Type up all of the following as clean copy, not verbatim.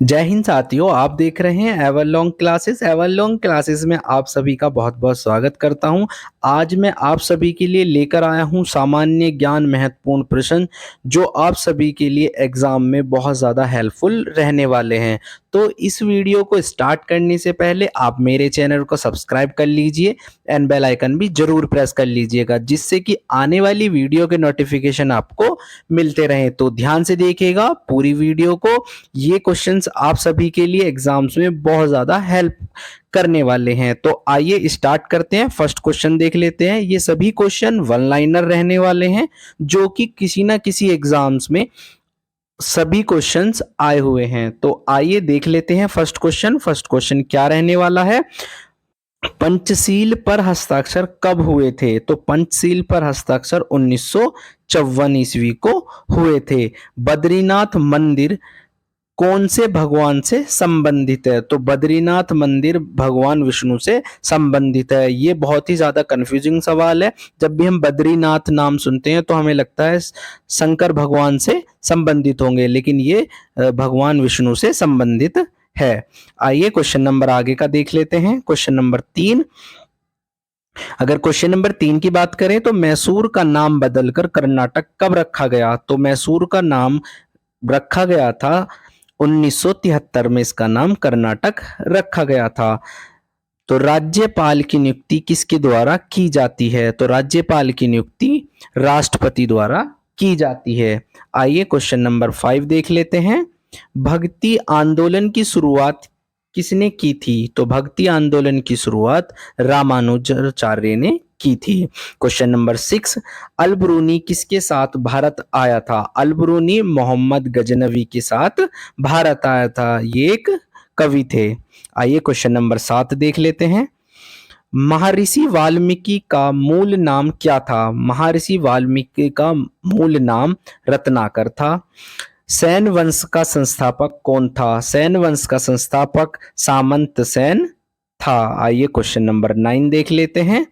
जय हिंद साथियों, आप देख रहे हैं एवरलॉन्ग क्लासेस। एवरलॉन्ग क्लासेस में आप सभी का बहुत बहुत स्वागत करता हूं। आज मैं आप सभी के लिए लेकर आया हूं सामान्य ज्ञान महत्वपूर्ण प्रश्न जो आप सभी के लिए एग्जाम में बहुत ज़्यादा हेल्पफुल रहने वाले हैं। तो इस वीडियो को स्टार्ट करने से पहले आप मेरे चैनल को सब्सक्राइब कर लीजिए एंड बेल आइकन भी जरूर प्रेस कर लीजिएगा, जिससे कि आने वाली वीडियो के नोटिफिकेशन आपको मिलते रहें। तो ध्यान से देखिएगा पूरी वीडियो को। ये क्वेश्चंस आप सभी के लिए एग्जाम्स में बहुत ज्यादा हेल्प करने वाले हैं। तो आइए स्टार्ट करते हैं। फर्स्ट क्वेश्चन देख लेते हैं। ये सभी क्वेश्चन वन लाइनर रहने वाले हैं जो कि किसी ना किसी एग्जाम्स में सभी क्वेश्चंस आए हुए हैं। तो आइए देख लेते हैं फर्स्ट क्वेश्चन। फर्स्ट क्वेश्चन क्या रहने वाला है? पंचशील पर हस्ताक्षर कब हुए थे? तो पंचशील पर हस्ताक्षर 1954 ईस्वी को हुए थे। बद्रीनाथ मंदिर कौन से भगवान से संबंधित है? तो बद्रीनाथ मंदिर भगवान विष्णु से संबंधित है। ये बहुत ही ज्यादा कंफ्यूजिंग सवाल है। जब भी हम बद्रीनाथ नाम सुनते हैं तो हमें लगता है शंकर भगवान से संबंधित होंगे, लेकिन ये भगवान विष्णु से संबंधित है। आइए क्वेश्चन नंबर आगे का देख लेते हैं। Question number 3। अगर क्वेश्चन नंबर 3 की बात करें तो मैसूर का नाम बदलकर कर्नाटक कब रखा गया? तो मैसूर का नाम रखा गया था 1973 में। इसका नाम कर्नाटक रखा गया था। तो राज्यपाल की नियुक्ति किसके द्वारा की जाती है? तो राज्यपाल की नियुक्ति राष्ट्रपति द्वारा की जाती है। आइए क्वेश्चन नंबर 5 देख लेते हैं। भक्ति आंदोलन की शुरुआत किसने की थी? तो भक्ति आंदोलन की शुरुआत रामानुजाचार्य ने की थी। Question number 6। अल-बरूनी किसके साथ भारत आया था? अल-बरूनी मोहम्मद गजनवी के साथ भारत आया था। ये एक कवि थे। आइए क्वेश्चन नंबर 7 देख लेते हैं। महर्षि वाल्मीकि का मूल नाम क्या था? महर्षि वाल्मीकि का मूल नाम रत्नाकर था। सैन वंश का संस्थापक कौन था? सैन वंश का संस्थापक सामंत सेन था। आइए क्वेश्चन नंबर 9 देख लेते हैं।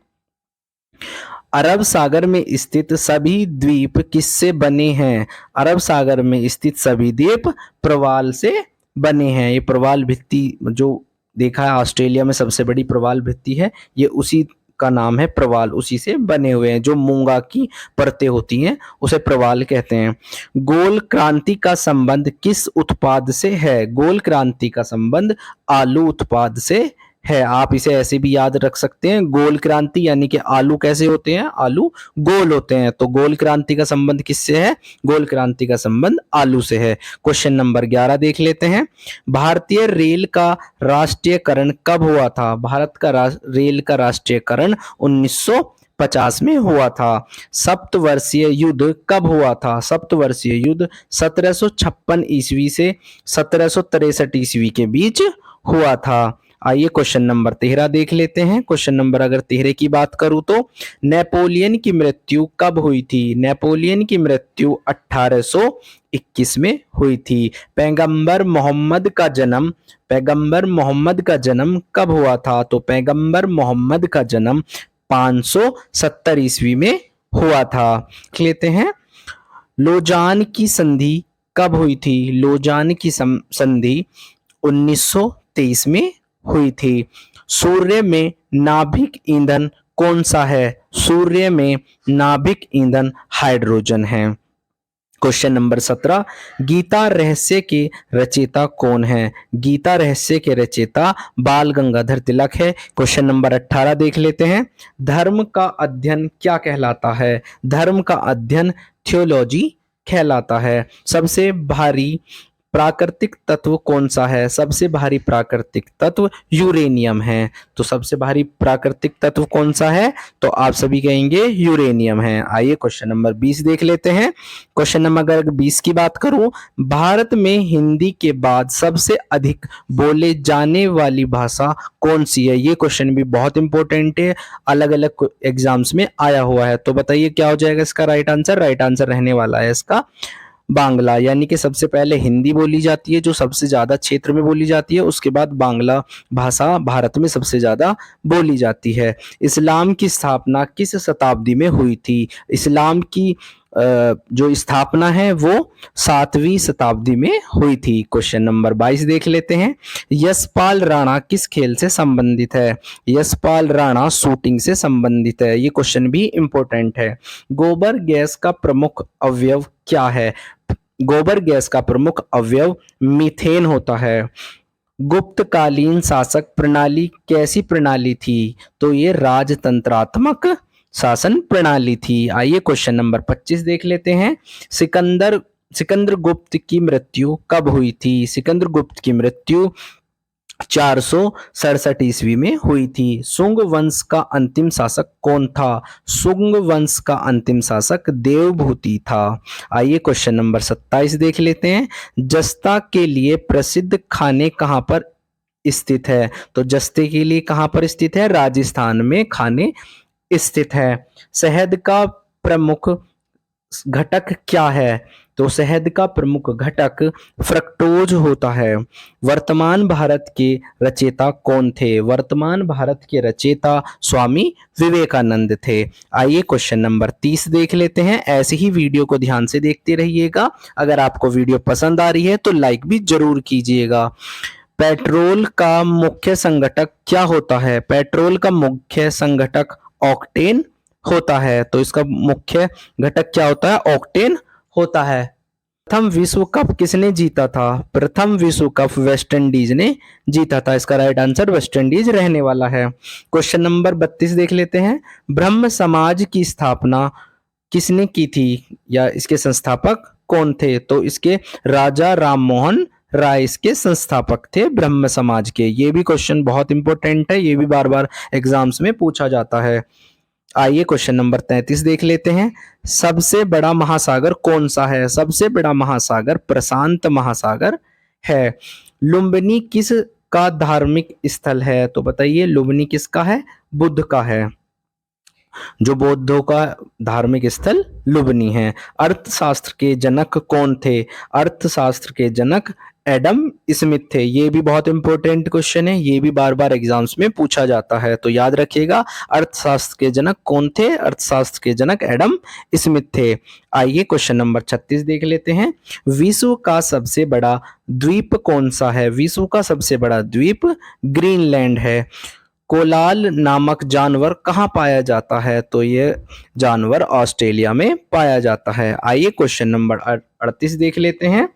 अरब सागर में स्थित सभी द्वीप किससे बने हैं? अरब सागर में स्थित सभी द्वीप प्रवाल से बने हैं। ये प्रवाल भित्ति जो देखा है ऑस्ट्रेलिया में सबसे बड़ी प्रवाल भित्ति है, ये उसी का नाम है प्रवाल, उसी से बने हुए हैं। जो मूंगा की परतें होती हैं उसे प्रवाल कहते हैं। गोल क्रांति का संबंध किस उत्पाद से है? गोल क्रांति का संबंध आलू उत्पाद से है। आप इसे ऐसे भी याद रख सकते हैं, गोल क्रांति यानी कि आलू कैसे होते हैं? आलू गोल होते हैं। तो गोल क्रांति का संबंध किससे है? गोल क्रांति का संबंध आलू से है। क्वेश्चन नंबर 11 देख लेते हैं। भारतीय रेल का राष्ट्रीयकरण कब हुआ था? भारत का रेल का राष्ट्रीयकरण 1950 में हुआ था। सप्तवर्षीय युद्ध कब हुआ था? सप्तवर्षीय युद्ध 1756 ईस्वी से 1763 ईस्वी के बीच हुआ था। आइए क्वेश्चन नंबर 13 देख लेते हैं। क्वेश्चन नंबर अगर 13 की बात करूं तो नेपोलियन की मृत्यु कब हुई थी? नेपोलियन की मृत्यु 1821 में हुई थी। पैगंबर मोहम्मद का जन्म कब हुआ था? तो पैगंबर मोहम्मद का जन्म 570 ईस्वी में हुआ था। लिख लेते हैं। लोजान की संधि कब हुई थी? लोजान की संधि 1923 में हुई थी। सूर्य में नाभिक ईंधन कौन सा है? सूर्य में नाभिक ईंधन हाइड्रोजन है। Question number 17। गीता रहस्य के रचयिता कौन है? गीता रहस्य के रचयिता बाल गंगाधर तिलक है। क्वेश्चन नंबर 18 देख लेते हैं। धर्म का अध्ययन क्या कहलाता है? धर्म का अध्ययन थियोलॉजी कहलाता है। सबसे भारी प्राकृतिक तत्व कौन सा है? सबसे भारी प्राकृतिक तत्व यूरेनियम है। तो सबसे भारी प्राकृतिक तत्व कौन सा है? तो आप सभी कहेंगे यूरेनियम है। आइए क्वेश्चन नंबर 20 देख लेते हैं। क्वेश्चन नंबर अगर 20 की बात करूं, भारत में हिंदी के बाद सबसे अधिक बोले जाने वाली भाषा कौन सी है? ये क्वेश्चन भी बहुत इंपॉर्टेंट है, अलग अलग एग्जाम्स में आया हुआ है। तो बताइए क्या हो जाएगा इसका राइट आंसर? राइट आंसर रहने वाला है इसका बांग्ला, यानी कि सबसे पहले हिंदी बोली जाती है जो सबसे ज़्यादा क्षेत्र में बोली जाती है, उसके बाद बांग्ला भाषा भारत में सबसे ज़्यादा बोली जाती है। इस्लाम की स्थापना किस शताब्दी में हुई थी? इस्लाम की जो स्थापना है वो 7वीं शताब्दी में हुई थी। क्वेश्चन नंबर 22 देख लेते हैं। यशपाल राणा किस खेल से संबंधित है? यशपाल राणा शूटिंग से संबंधित है। ये क्वेश्चन भी इंपॉर्टेंट है। गोबर गैस का प्रमुख अवयव क्या है? गोबर गैस का प्रमुख अवयव मीथेन होता है। गुप्तकालीन शासक प्रणाली कैसी प्रणाली थी? तो ये राजतंत्रात्मक शासन प्रणाली थी। आइए क्वेश्चन नंबर 25 देख लेते हैं। सिकंदर सिकंद्र गुप्त की मृत्यु कब हुई थी? सिकंद्र गुप्त की मृत्यु 467 ईस्वी में हुई थी। सुंग वंश का अंतिम शासक कौन था? सुंग वंश का अंतिम शासक देवभूति था। आइए क्वेश्चन नंबर 27 देख लेते हैं। जस्ता के लिए प्रसिद्ध खाने कहाँ पर स्थित है? तो जस्ते के लिए कहाँ पर स्थित है? राजस्थान में खाने स्थित है। शहद का प्रमुख घटक क्या है? तो शहद का प्रमुख घटक फ्रक्टोज होता है। वर्तमान भारत के रचयिता कौन थे? वर्तमान भारत के रचयिता स्वामी विवेकानंद थे। आइए क्वेश्चन नंबर 30 देख लेते हैं। ऐसे ही वीडियो को ध्यान से देखते रहिएगा। अगर आपको वीडियो पसंद आ रही है तो लाइक भी जरूर कीजिएगा। पेट्रोल का मुख्य संघटक क्या होता है? पेट्रोल का मुख्य संघटक ऑक्टेन होता है। तो इसका मुख्य घटक क्या होता है? ऑक्टेन होता है। प्रथम विश्व कप किसने जीता था? प्रथम विश्व कप वेस्ट इंडीज ने जीता था। इसका राइट आंसर वेस्ट इंडीज रहने वाला है। क्वेश्चन नंबर 32 देख लेते हैं। ब्रह्म समाज की स्थापना किसने की थी या इसके संस्थापक कौन थे? तो इसके राजा राम मोहन राय इसके संस्थापक थे ब्रह्म समाज के। ये भी क्वेश्चन बहुत इंपॉर्टेंट है, ये भी बार बार एग्जाम्स में पूछा जाता है। आइए क्वेश्चन नंबर 33 देख लेते हैं। सबसे बड़ा महासागर कौन सा है? सबसे बड़ा महासागर प्रशांत महासागर है। लुम्बिनी किस का धार्मिक स्थल है? तो बताइए लुम्बिनी किसका है? बुद्ध का है। जो बौद्धों का धार्मिक स्थल लुम्बिनी है। अर्थशास्त्र के जनक कौन थे? अर्थशास्त्र के जनक एडम स्मिथ थे। ये भी बहुत इंपॉर्टेंट क्वेश्चन है, ये भी बार बार एग्जाम्स में पूछा जाता है, तो याद रखिएगा अर्थशास्त्र के जनक कौन थे? अर्थशास्त्र के जनक एडम स्मिथ थे। आइए क्वेश्चन नंबर 36 देख लेते हैं। विश्व का सबसे बड़ा द्वीप कौन सा है? विश्व का सबसे बड़ा द्वीप ग्रीनलैंड है। कोलाल नामक जानवर कहाँ पाया जाता है? तो ये जानवर ऑस्ट्रेलिया में पाया जाता है। आइए क्वेश्चन नंबर 38 देख लेते हैं।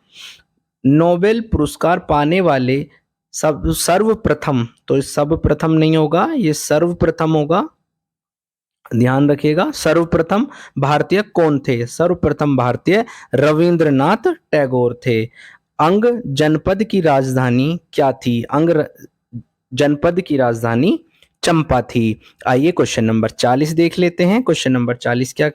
नोबेल पुरस्कार पाने वाले सर्वप्रथम, तो सर्वप्रथम नहीं होगा, ये सर्वप्रथम होगा, ध्यान रखिएगा। सर्वप्रथम भारतीय कौन थे? सर्वप्रथम भारतीय रविंद्रनाथ टैगोर थे। अंग जनपद की राजधानी क्या थी? अंग जनपद की राजधानी चंपा थी। आइए क्वेश्चन नंबर 40 देख लेते हैं। क्वेश्चन नंबर 40 क्या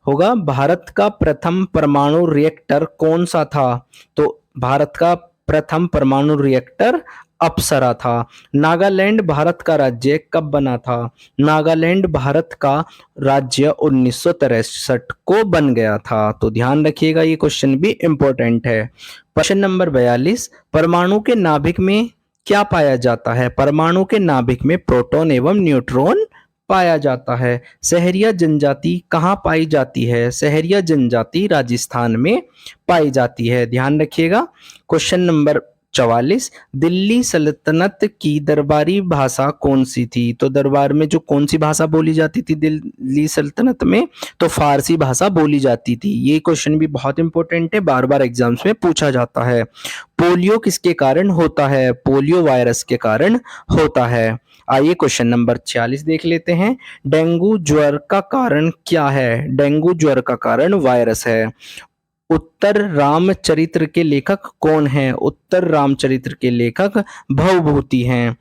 होगा? भारत का प्रथम परमाणु रिएक्टर कौन सा था? तो भारत का प्रथम परमाणु रिएक्टर अप्सरा था। नागालैंड भारत का राज्य कब बना था? नागालैंड भारत का राज्य 1963 को बन गया था। तो ध्यान रखिएगा, ये क्वेश्चन भी इंपॉर्टेंट है। क्वेश्चन नंबर 42, परमाणु के नाभिक में क्या पाया जाता है? परमाणु के नाभिक में प्रोटॉन एवं न्यूट्रॉन पाया जाता है। सहरिया जनजाति कहाँ पाई जाती है? सहरिया जनजाति राजस्थान में पाई जाती है, ध्यान रखिएगा। क्वेश्चन नंबर 44, दिल्ली सल्तनत की दरबारी भाषा कौन सी थी? तो दरबार में जो कौन सी भाषा बोली जाती थी दिल्ली सल्तनत में? तो फारसी भाषा बोली जाती थी। ये क्वेश्चन भी बहुत इंपॉर्टेंट है, बार बार एग्जाम्स में पूछा जाता है। पोलियो किसके कारण होता है? पोलियो वायरस के कारण होता है। आइए क्वेश्चन नंबर 46 देख लेते हैं। डेंगू ज्वर का कारण क्या है? डेंगू ज्वर का कारण वायरस है। उत्तर रामचरित्र के लेखक कौन हैं? उत्तर रामचरित्र के लेखक भवभूति हैं।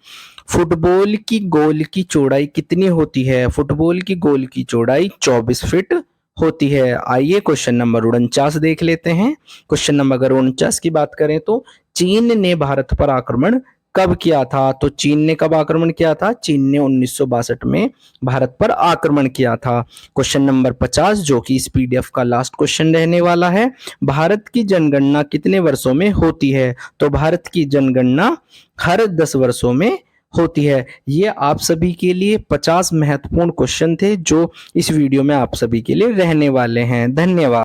फुटबॉल की गोल की चौड़ाई कितनी होती है? फुटबॉल की गोल की चौड़ाई 24 फीट होती है। आइए क्वेश्चन नंबर 49 देख लेते हैं। क्वेश्चन नंबर 49 की बात करें तो चीन ने भारत पर आक्रमण कब किया था? तो चीन ने कब आक्रमण किया था? चीन ने 1962 में भारत पर आक्रमण किया था। क्वेश्चन नंबर 50 जो कि इस पीडीएफ का लास्ट क्वेश्चन रहने वाला है, भारत की जनगणना कितने वर्षों में होती है? तो भारत की जनगणना हर 10 वर्षों में होती है। ये आप सभी के लिए 50 महत्वपूर्ण क्वेश्चन थे जो इस वीडियो में आप सभी के लिए रहने वाले हैं। धन्यवाद।